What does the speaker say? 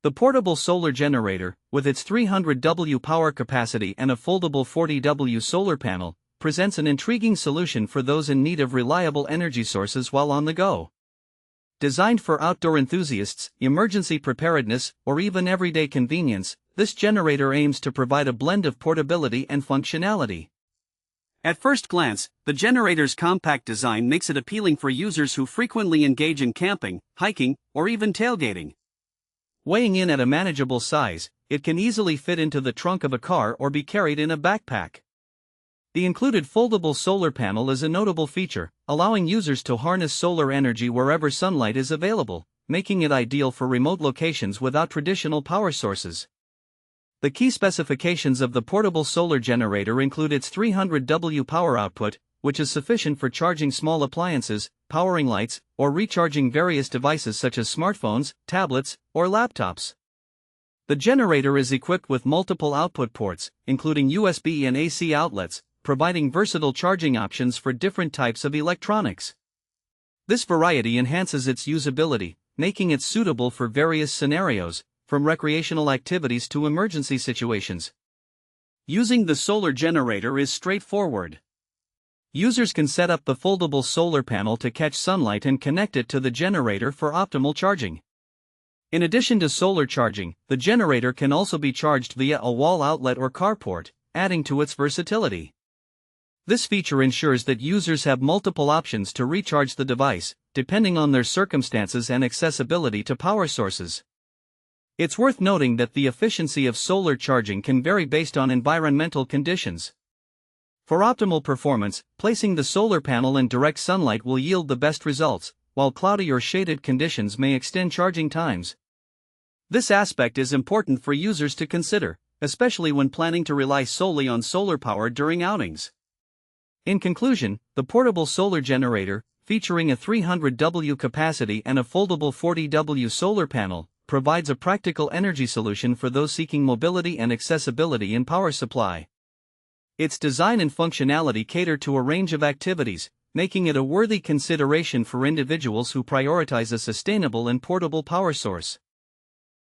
The portable solar generator, with its 300W power capacity and a foldable 40W solar panel, presents an intriguing solution for those in need of reliable energy sources while on the go. Designed for outdoor enthusiasts, emergency preparedness, or even everyday convenience, this generator aims to provide a blend of portability and functionality. At first glance, the generator's compact design makes it appealing for users who frequently engage in camping, hiking, or even tailgating. Weighing in at a manageable size, it can easily fit into the trunk of a car or be carried in a backpack. The included foldable solar panel is a notable feature, allowing users to harness solar energy wherever sunlight is available, making it ideal for remote locations without traditional power sources. The key specifications of the portable solar generator include its 300W power output, which is sufficient for charging small appliances, powering lights, or recharging various devices such as smartphones, tablets, or laptops. The generator is equipped with multiple output ports, including USB and AC outlets, providing versatile charging options for different types of electronics. This variety enhances its usability, making it suitable for various scenarios, from recreational activities to emergency situations. Using the solar generator is straightforward. Users can set up the foldable solar panel to catch sunlight and connect it to the generator for optimal charging. In addition to solar charging, the generator can also be charged via a wall outlet or carport, adding to its versatility. This feature ensures that users have multiple options to recharge the device, depending on their circumstances and accessibility to power sources. It's worth noting that the efficiency of solar charging can vary based on environmental conditions. For optimal performance, placing the solar panel in direct sunlight will yield the best results, while cloudy or shaded conditions may extend charging times. This aspect is important for users to consider, especially when planning to rely solely on solar power during outings. In conclusion, the portable solar generator, featuring a 300W capacity and a foldable 40W solar panel, provides a practical energy solution for those seeking mobility and accessibility in power supply. Its design and functionality cater to a range of activities, making it a worthy consideration for individuals who prioritize a sustainable and portable power source.